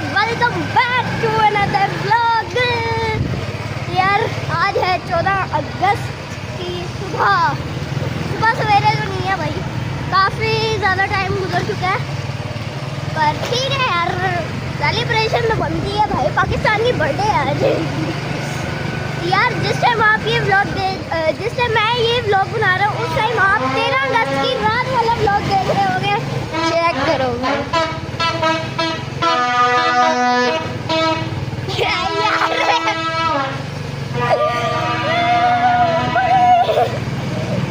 Welcome back to another vlog. यार आज है 14 अगस्त की सुबह सवेरे तो नहीं है भाई, काफ़ी ज़्यादा टाइम गुजर चुका है, पर ठीक है यार, सेलिब्रेशन तो बनती है भाई। पाकिस्तान की बर्थडे है आज। यार जिस टाइम आप ये जिस टाइम मैं ये व्लॉग बना रहा हूँ उस टाइम आप 13 अगस्त की रात वाला व्लॉग देख रहे होंगे। चेक करोगे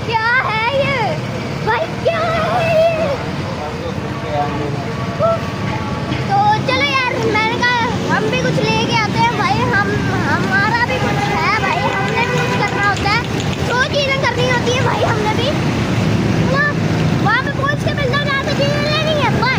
क्या है ये भाई, क्या है ये? तो चलो यार, मैंने कहा हम भी कुछ लेके आते हैं भाई। हमारा भी कुछ है भाई, हमने भी कुछ करना होता है, 2 चीज़ें करनी होती है भाई। हमने भी ना वहाँ पे पहुँच के मिलता जहाँ पे चीज़ें लेनी है। बाय।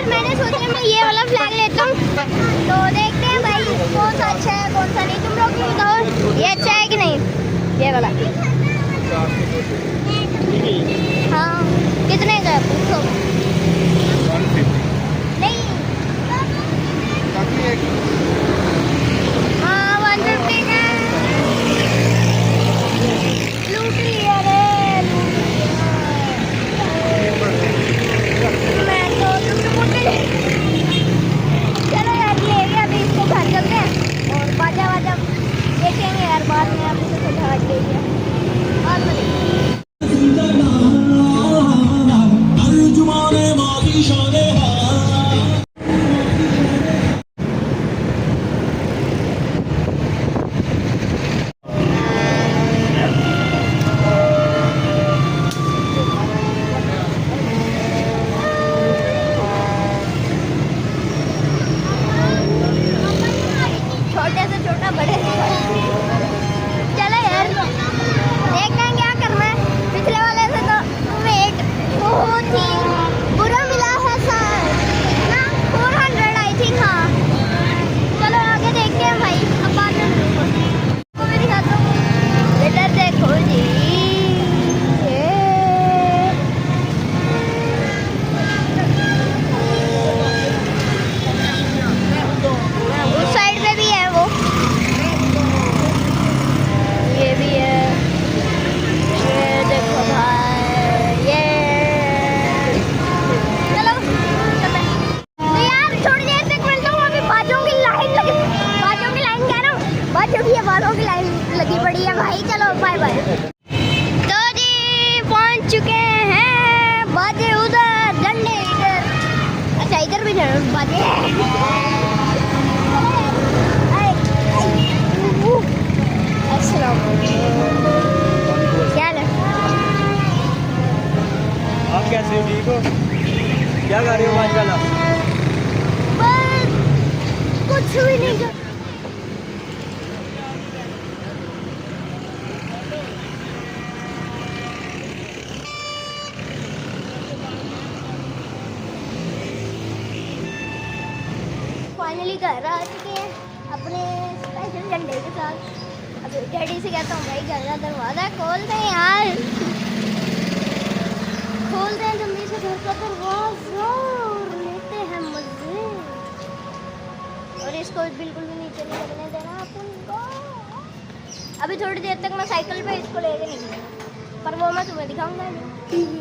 मैंने सोचा मैं ये वाला फ्लैग लेता हूँ, तो देखते हैं भाई कौन सा अच्छा है कौन सा नहीं। तुम लोग भी बताओ ये अच्छा है कि नहीं ये वाला। हाँ कितने का पूछो। नहीं हाँ 150 का। लूट लिया रे, मैं तो चलो यार ये भी अभी इसको घर चलते हैं और बाजा वाजा देखेंगे यार बाद में। आप इसे घर देंगे और छोटे से छोटा बड़े से चलो यार देखते हैं क्या करना है। पिछले वाले से तो वेट बहुत ही बुरा मिला है सर ना, 400 आई थिंक। हाँ चलो आगे देखते हैं भाई। अब बाद में को भी दिखाता हूँ। इधर देखो जी, उस साइड पे भी है वो, ये भी है, ये देखो भाई ये। चलो तो यार थोड़ी देर तक मिलता हूँ। अभी बाजों की लाइन लगी, बाजों की लाइन कह रहा हूँ, बाजों की आवाज़ों की लाइन लगी पड़ी है भाई। चलो बाय बाय। तो जी पहुँच चुके हैं, बाजे उधर डंडे इधर, अच्छा इधर भी बाजे क्या है? आप कैसे हो, ठीक हो? क्या कर रहे हो आजकल आप? बस कुछ भी नहीं कर। फाइनली घर आ चुके हैं अपने स्पेशल झंडे के साथ। अब डैडी से कहता हूँ भाई घर का दरवाज़ा खोल दें यार, खोल दें जल्दी से घर का दरवाज़ा और लेते हैं मज़े। और इसको बिल्कुल भी नीचे नहीं लगने देना अपन को। अभी थोड़ी देर तक मैं साइकिल पे इसको लेके निकलूँगा, पर वो मैं तुम्हें दिखाऊंगा नहीं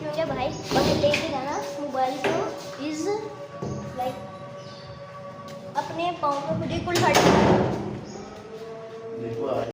क्योंकि भाई मुझे लेके जाना मोबाइल को इज़ लाइक अपने पाँव पे खुद ही कुल्हाड़ी।